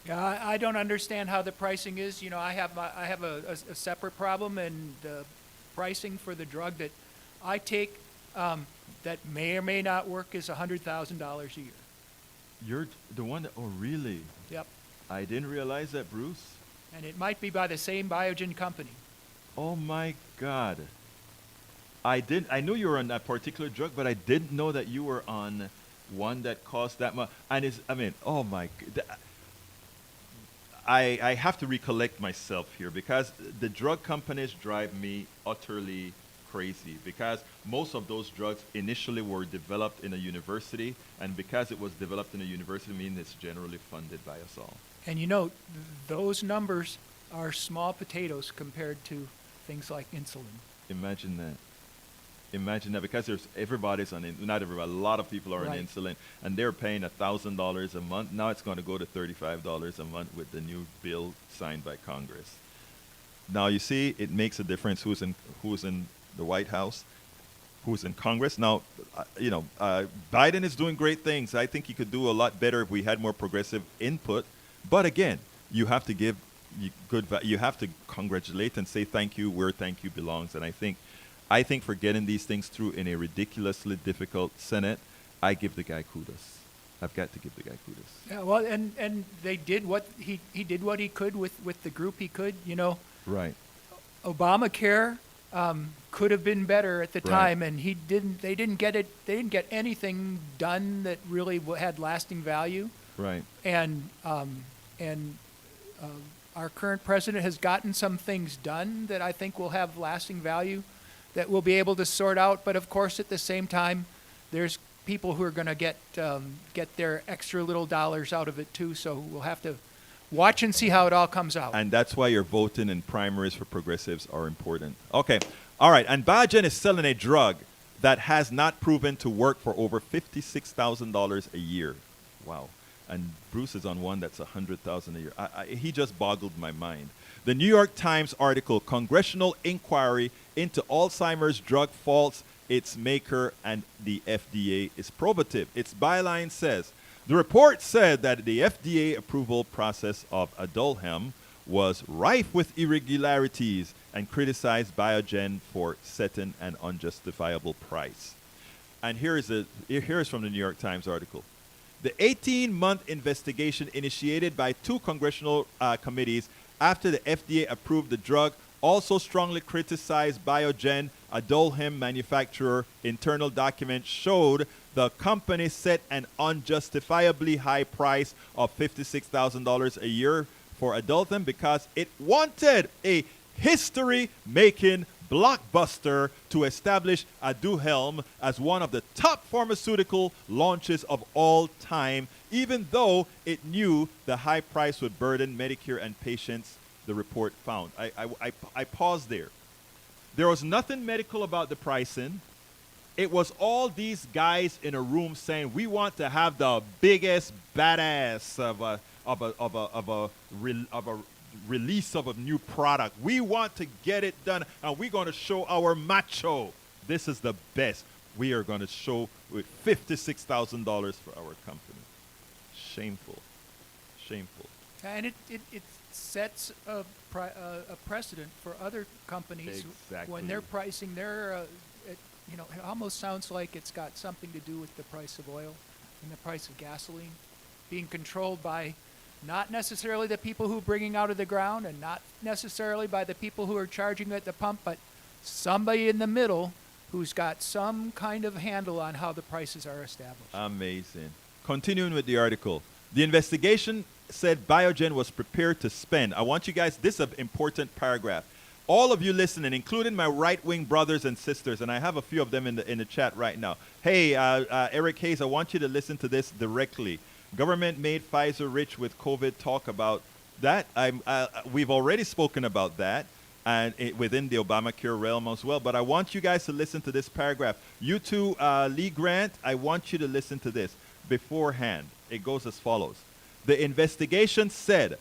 Yeah, I don't understand how the pricing is. I have a separate problem, and the pricing for the drug that I take that may or may not work is $100,000 a year. You're the one that, oh really? Yep. I didn't realize that, Bruce. And it might be by the same Biogen company. Oh my God. I knew you were on that particular drug, but I didn't know that you were on one that cost that much. And oh my, I have to recollect myself here, because the drug companies drive me utterly crazy, because most of those drugs initially were developed in a university, and because it was developed in a university means it's generally funded by us all. And those numbers are small potatoes compared to things like insulin. Imagine that. Imagine that, because everybody's on, not everybody, a lot of people are on insulin, and they're paying $1,000 a month. Now it's going to go to $35 a month with the new bill signed by Congress. Now you see, it makes a difference who's in the White House, who's in Congress. Now, Biden is doing great things. I think he could do a lot better if we had more progressive input. But again, you have to give you have to congratulate and say thank you where thank you belongs. And I think for getting these things through in a ridiculously difficult Senate, I give the guy kudos. I've got to give the guy kudos. Yeah, well, and they did what he did what he could with the group he could. Right. Obamacare could have been better at the time, and he didn't. They didn't get it. They didn't get anything done that really had lasting value. Right. And our current president has gotten some things done that I think will have lasting value, that we'll be able to sort out. But of course, at the same time, there's people who are going to get their extra little dollars out of it too. So we'll have to watch and see how it all comes out. And that's why your voting and primaries for progressives are important. Okay. All right. And Biogen is selling a drug that has not proven to work for over $56,000 a year. Wow. And Bruce is on one that's $100,000 a year. He just boggled my mind. The New York Times article, Congressional Inquiry into Alzheimer's Drug False its maker and the FDA is probative. Its byline says, the report said that the FDA approval process of Aduhelm was rife with irregularities and criticized Biogen for setting an unjustifiable price. And here is from the New York Times article. The 18-month investigation initiated by two congressional committees after the FDA approved the drug also strongly criticized Biogen, Aduhelm manufacturer. Internal documents showed the company set an unjustifiably high price of $56,000 a year for Aduhelm because it wanted a history-making blockbuster to establish Aduhelm as one of the top pharmaceutical launches of all time, even though it knew the high price would burden Medicare and patients, the report found. I paused there. There was nothing medical about the pricing. It was all these guys in a room saying, we want to have the biggest badass of a release of a new product. We want to get it done, and we're going to show our macho. This is the best. We are going to show with $56,000 for our company. Shameful. Shameful. And it sets a precedent for other companies when they're pricing their, it almost sounds like it's got something to do with the price of oil and the price of gasoline being controlled by not necessarily the people who are bringing out of the ground and not necessarily by the people who are charging at the pump, but somebody in the middle who's got some kind of handle on how the prices are established. Amazing. Continuing with the article. The investigation said Biogen was prepared to spend. I want you guys, this is an important paragraph. All of you listening, including my right-wing brothers and sisters, and I have a few of them in the chat right now. Hey, Eric Hayes, I want you to listen to this directly. Government made Pfizer rich with COVID. Talk about that. We've already spoken about that and within the Obamacare realm as well. But I want you guys to listen to this paragraph. You too, Lee Grant, I want you to listen to this beforehand. It goes as follows. The investigation said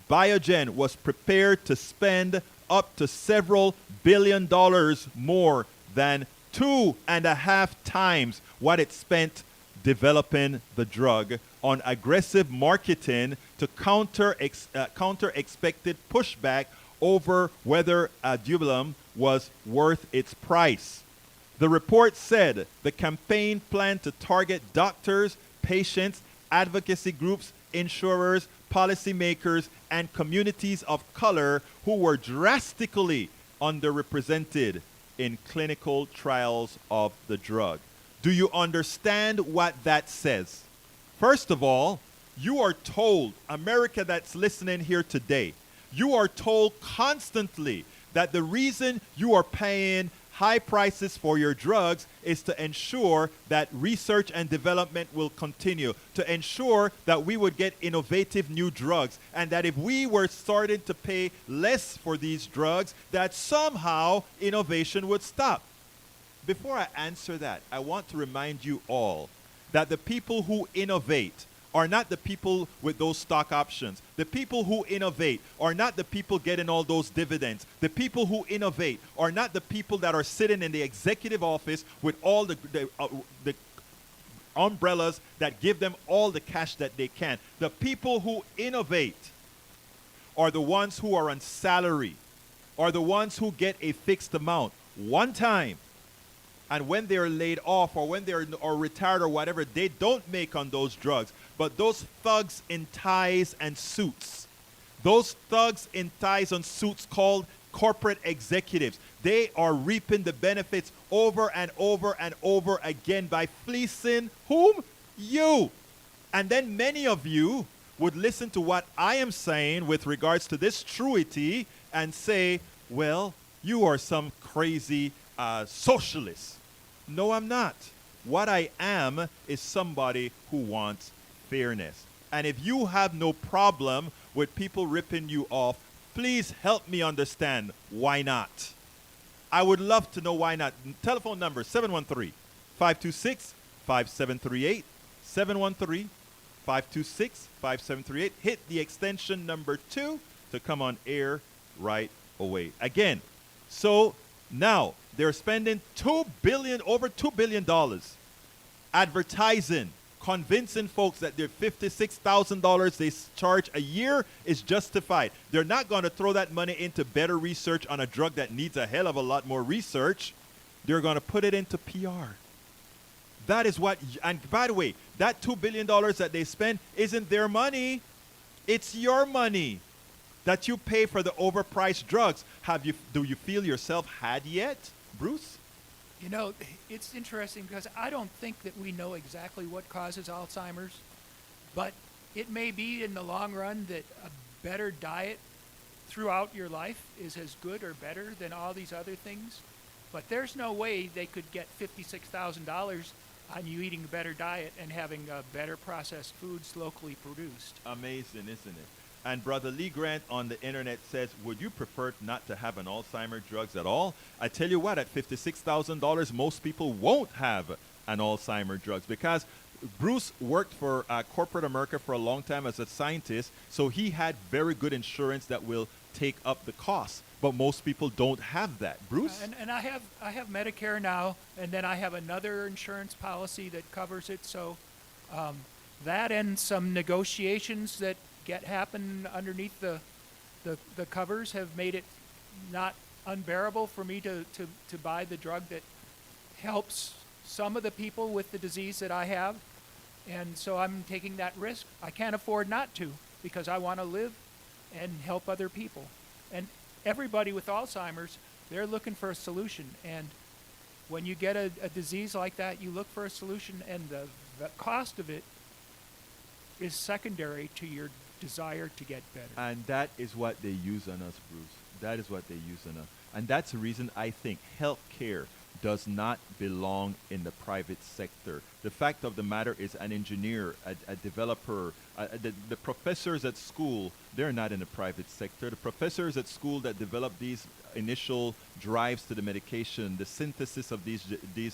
Biogen was prepared to spend up to several $billion more than 2.5 times what it spent developing the drug on aggressive marketing to counter expected pushback over whether Aduhelm was worth its price. The report said the campaign planned to target doctors, patients, advocacy groups, insurers, policymakers, and communities of color who were drastically underrepresented in clinical trials of the drug. Do you understand what that says? First of all, you are told, America that's listening here today, you are told constantly that the reason you are paying high prices for your drugs is to ensure that research and development will continue, to ensure that we would get innovative new drugs, and that if we were starting to pay less for these drugs, that somehow innovation would stop. Before I answer that, I want to remind you all that the people who innovate are not the people with those stock options. The people who innovate are not the people getting all those dividends. The people who innovate are not the people that are sitting in the executive office with all the umbrellas that give them all the cash that they can. The people who innovate are the ones who are on salary, are the ones who get a fixed amount one time. And when they're laid off or when they're retired or whatever, they don't make on those drugs. But those thugs in ties and suits, those thugs in ties and suits called corporate executives, they are reaping the benefits over and over and over again by fleecing whom? You. And then many of you would listen to what I am saying with regards to this truity and say, well, you are some crazy socialist. No, I'm not. What I am is somebody who wants fairness. And if you have no problem with people ripping you off, please help me understand why not. I would love to know why not. Telephone number 713-526-5738. 713-526-5738. Hit the extension number 2 to come on air right away. Again, so Now, they're spending over $2 billion advertising, convincing folks that their $56,000 they charge a year is justified. They're not going to throw that money into better research on a drug that needs a hell of a lot more research. They're going to put it into PR. That is what, and by the way, that $2 billion that they spend isn't their money. It's your money that you pay for the overpriced drugs. Do you feel yourself had yet, Bruce? You know, it's interesting because I don't think that we know exactly what causes Alzheimer's, but it may be in the long run that a better diet throughout your life is as good or better than all these other things. But there's no way they could get $56,000 on you eating a better diet and having better processed foods locally produced. Amazing, isn't it? And Brother Lee Grant on the internet says, would you prefer not to have an Alzheimer drugs at all? I tell you what, at $56,000, most people won't have an Alzheimer drugs because Bruce worked for corporate America for a long time as a scientist, so he had very good insurance that will take up the cost. But most people don't have that. Bruce? And I have Medicare now, and then I have another insurance policy that covers it. So that and some negotiations that happen underneath the covers have made it not unbearable for me to buy the drug that helps some of the people with the disease that I have. And so I'm taking that risk. I can't afford not to because I want to live and help other people. And everybody with Alzheimer's, they're looking for a solution. And when you get a disease like that, you look for a solution, and the cost of it is secondary to your desire to get better. And that is what they use on us, Bruce. That is what they use on us. And that's the reason I think healthcare does not belong in the private sector. The fact of the matter is an engineer, a developer, the professors at school, they're not in the private sector. The professors at school that develop these initial drives to the medication, the synthesis of these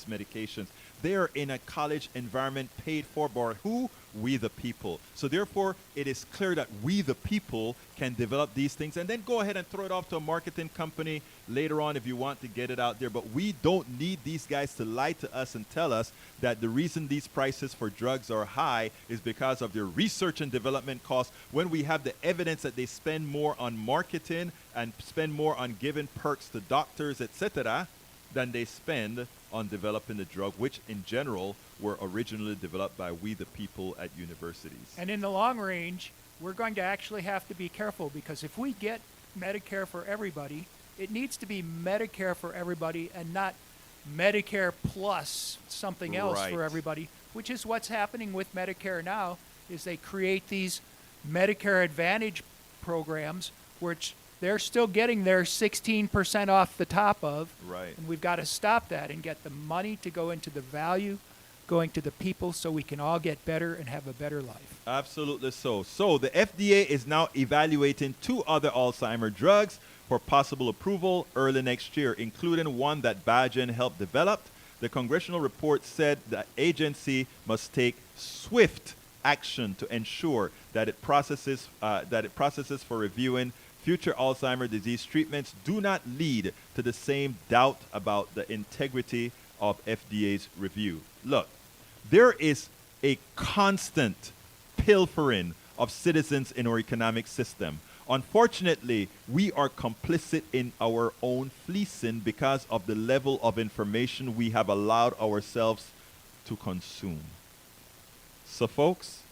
medications, they're in a college environment paid for by who? We the people. So therefore, it is clear that we the people can develop these things and then go ahead and throw it off to a marketing company later on if you want to get it out there. But we don't need these guys to lie to us and tell us that the reason these prices for drugs are high is because of their research and development costs, when we have the evidence that they spend more on marketing and spend more on giving perks to doctors, etc., than they spend on developing the drug, which in general were originally developed by we the people at universities. And in the long range, we're going to actually have to be careful, because if we get Medicare for everybody, it needs to be Medicare for everybody and not Medicare plus something else for everybody, which is what's happening with Medicare now, is they create these Medicare Advantage programs, which they're still getting their 16% off the top of. Right. And we've got to stop that and get the money to go into the value, going to the people, so we can all get better and have a better life. Absolutely so. So the FDA is now evaluating 2 other Alzheimer drugs for possible approval early next year, including one that Biogen helped develop. The congressional report said the agency must take swift action to ensure that it processes for reviewing future Alzheimer's disease treatments do not lead to the same doubt about the integrity of FDA's review. Look, there is a constant pilfering of citizens in our economic system. Unfortunately, we are complicit in our own fleecing because of the level of information we have allowed ourselves to consume. So, folks,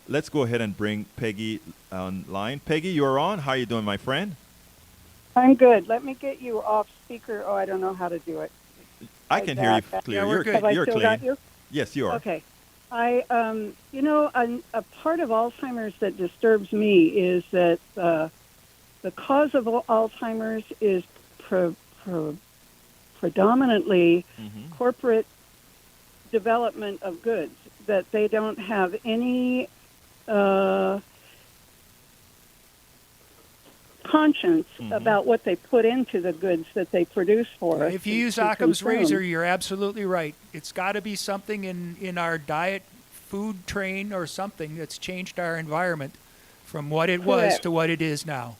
let's go ahead and bring Peggy online. Peggy, you're on. How are you doing, my friend? I'm good. Let me get you off speaker. Oh, I don't know how to do it. I can hear you clear. Yeah, we're good. Have You're I still clean. got you? Yes, you are. Okay. A part of Alzheimer's that disturbs me is that the cause of Alzheimer's is predominantly corporate development of goods, that they don't have any conscience about what they put into the goods that they produce for us. If you use Occam's razor, you're absolutely right. It's got to be something in our diet food train or something that's changed our environment from what it was to what it is now.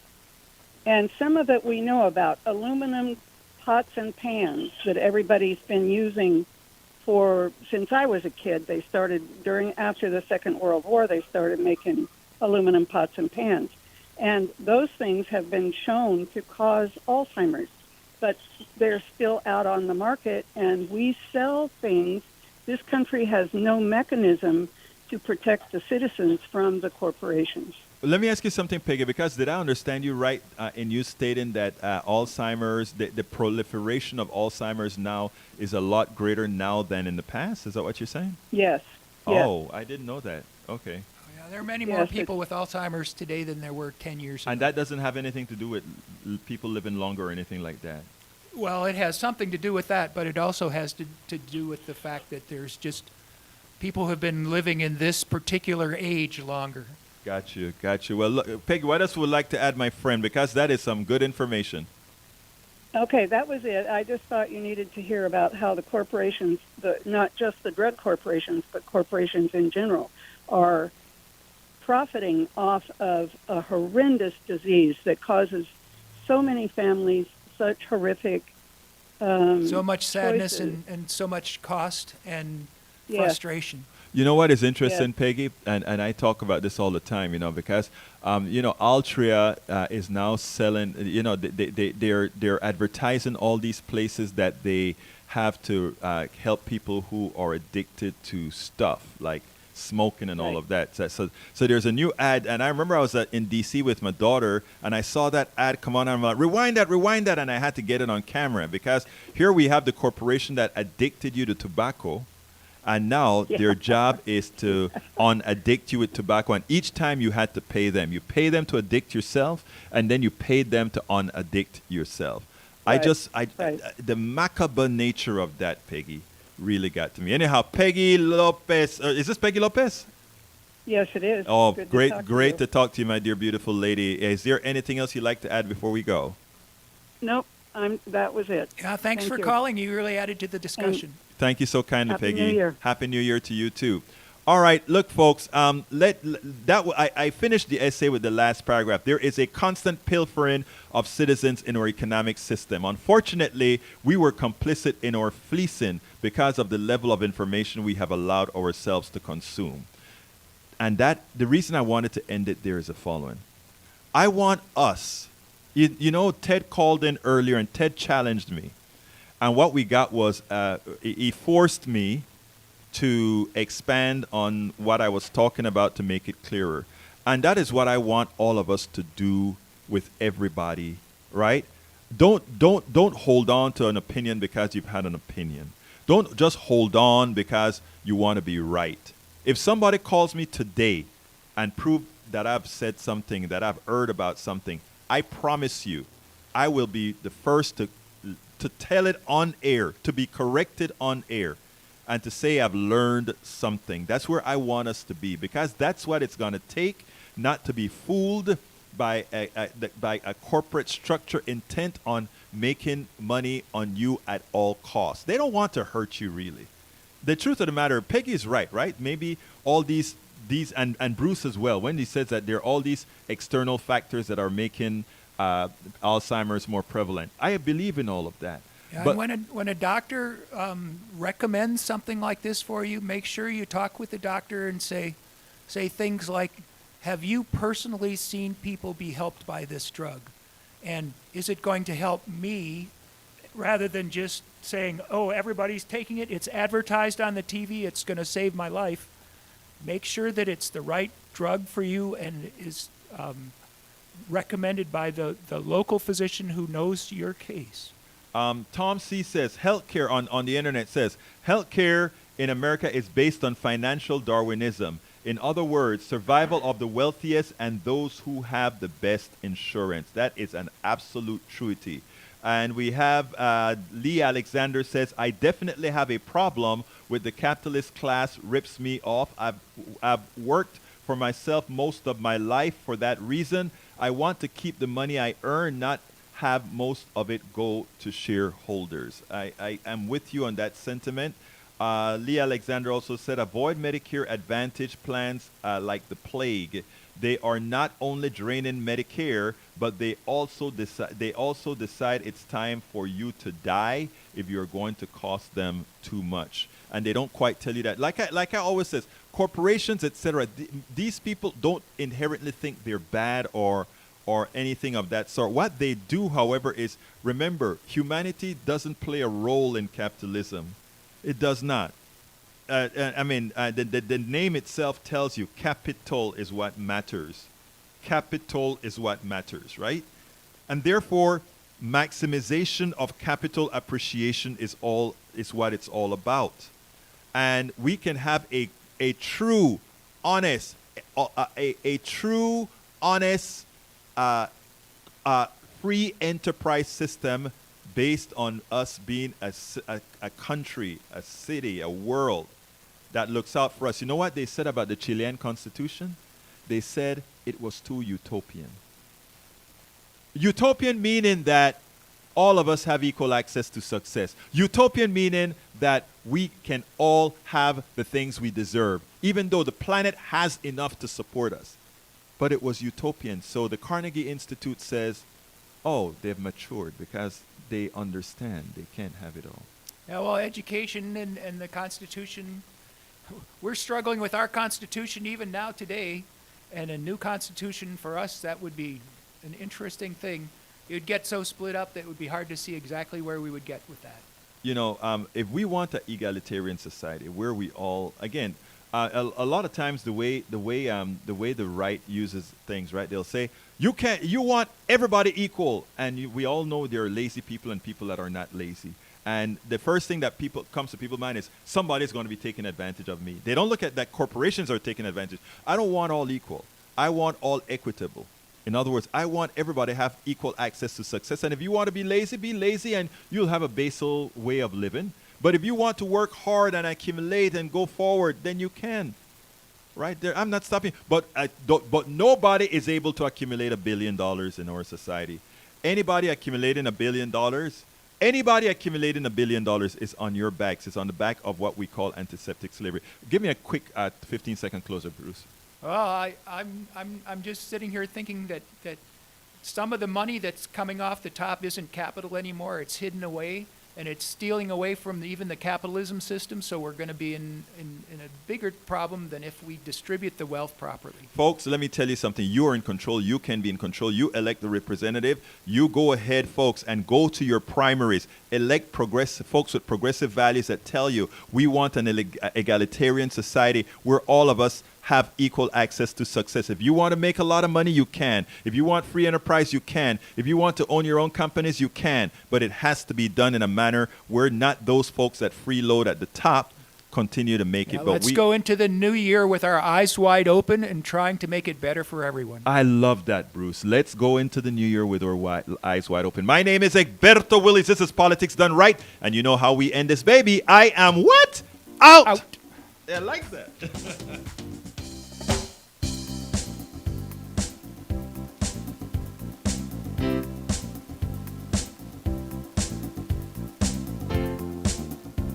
And some of it we know about. Aluminum pots and pans that everybody's been using since I was a kid. They started after the Second World War. They started making aluminum pots and pans, and those things have been shown to cause Alzheimer's. But they're still out on the market, and we sell things. This country has no mechanism to protect the citizens from the corporations. Let me ask you something, Peggy, because did I understand you right in you stating that Alzheimer's, the proliferation of Alzheimer's now is a lot greater now than in the past? Is that what you're saying? Yes. Oh, I didn't know that. Okay. Yeah, there are many more people with Alzheimer's today than there were 10 years ago. And that doesn't have anything to do with people living longer or anything like that? Well, it has something to do with that, but it also has to do with the fact that there's just people have been living in this particular age longer. Got you. Well, look, Peggy, what else would like to add, my friend? Because that is some good information. Okay, that was it. I just thought you needed to hear about how the corporations, not just the drug corporations, but corporations in general, are profiting off of a horrendous disease that causes so many families such horrific so much sadness choices. and so much cost and frustration. You know what is interesting, Peggy? And I talk about this all the time, because, Altria is now selling, they're advertising all these places that they have to help people who are addicted to stuff, like smoking and all of that. So there's a new ad, and I remember I was in D.C. with my daughter, and I saw that ad come on, and I'm like, rewind that, and I had to get it on camera, because here we have the corporation that addicted you to tobacco, and now their job is to unaddict you with tobacco. And each time you had to pay them. You pay them to addict yourself, and then you paid them to unaddict yourself. Right. The macabre nature of that, Peggy, really got to me. Anyhow, Peggy Lopez. Is this Peggy Lopez? Yes, it is. Oh, Good great to talk to you, my dear beautiful lady. Is there anything else you'd like to add before we go? Nope. That was it. Yeah, thanks for calling. You really added to the discussion. Thank you so kindly, Happy Peggy. New Year. Happy New Year to you too. All right, look, folks. I finished the essay with the last paragraph. There is a constant pilfering of citizens in our economic system. Unfortunately, we were complicit in our fleecing because of the level of information we have allowed ourselves to consume. And the reason I wanted to end it there is the following. I want us. Ted called in earlier, and Ted challenged me. And what we got was he forced me to expand on what I was talking about to make it clearer. And that is what I want all of us to do with everybody, right? Don't hold on to an opinion because you've had an opinion. Don't just hold on because you want to be right. If somebody calls me today and prove that I've said something, that I've heard about something, I promise you, I will be the first to tell it on air, to be corrected on air, and to say I've learned something. That's where I want us to be, because that's what it's going to take, not to be fooled by a corporate structure intent on making money on you at all costs. They don't want to hurt you, really. The truth of the matter, Peggy is right? Maybe all these and Bruce as well, when he says that there are all these external factors that are making Alzheimer's more prevalent. I believe in all of that. Yeah, but and when a doctor recommends something like this for you, make sure you talk with the doctor and say things like, have you personally seen people be helped by this drug? And is it going to help me, rather than just saying, oh, everybody's taking it, it's advertised on the TV, it's going to save my life. Make sure that it's the right drug for you and is recommended by the local physician who knows your case. Tom C. says, healthcare on the internet says, healthcare in America is based on financial Darwinism. In other words, survival of the wealthiest and those who have the best insurance. That is an absolute truity. And we have Lee Alexander says, I definitely have a problem with the capitalist class rips me off. I've worked for myself most of my life for that reason. I want to keep the money I earn, not have most of it go to shareholders. I am with you on that sentiment. Lee Alexander also said, avoid Medicare Advantage plans like the plague. They are not only draining Medicare, but they also decide it's time for you to die if you're going to cost them too much. And they don't quite tell you that. Like I always says, corporations, etc. These people don't inherently think they're bad or anything of that sort. What they do, however, is remember, humanity doesn't play a role in capitalism. It does not. The name itself tells you capital is what matters. Capital is what matters, right? And therefore, maximization of capital appreciation is what it's all about. And we can have a true, honest, free enterprise system based on us being a country, a city, a world that looks out for us. You know what they said about the Chilean constitution? They said it was too utopian. Utopian meaning that all of us have equal access to success. Utopian meaning that we can all have the things we deserve, even though the planet has enough to support us. But it was utopian. So the Carnegie Institute says, oh, they've matured because they understand they can't have it all. Yeah, well, education and the Constitution, we're struggling with our Constitution even now today, and a new Constitution for us, that would be an interesting thing. It would get so split up that it would be hard to see exactly where we would get with that. You know, if we want an egalitarian society where we all, again, a lot of times the way the right uses things, right? They'll say you want everybody equal, and we all know there are lazy people and people that are not lazy. And the first thing that comes to people's mind is somebody's going to be taking advantage of me. They don't look at that corporations are taking advantage. I don't want all equal. I want all equitable. In other words, I want everybody to have equal access to success. And if you want to be lazy, and you'll have a basal way of living. But if you want to work hard and accumulate and go forward, then you can. Right there, I'm not stopping. But nobody is able to accumulate $1 billion in our society. Anybody accumulating $1 billion, is on your backs. It's on the back of what we call antiseptic slavery. Give me a quick 15-second closer, Bruce. Well, I'm just sitting here thinking that some of the money that's coming off the top isn't capital anymore. It's hidden away, and it's stealing away from even the capitalism system. So we're going to be in a bigger problem than if we distribute the wealth properly. Folks, let me tell you something. You are in control. You can be in control. You elect the representative. You go ahead, folks, and go to your primaries. Elect folks with progressive values that tell you we want an egalitarian society where all of us have equal access to success. If you want to make a lot of money, you can. If you want free enterprise, you can. If you want to own your own companies, you can. But it has to be done in a manner where not those folks that freeload at the top continue to make it. But let's go into the new year with our eyes wide open and trying to make it better for everyone. I love that, Bruce. Let's go into the new year with our eyes wide open. My name is Egberto Willis. This is Politics Done Right. And you know how we end this, baby. I am what? Out. Out. I like that.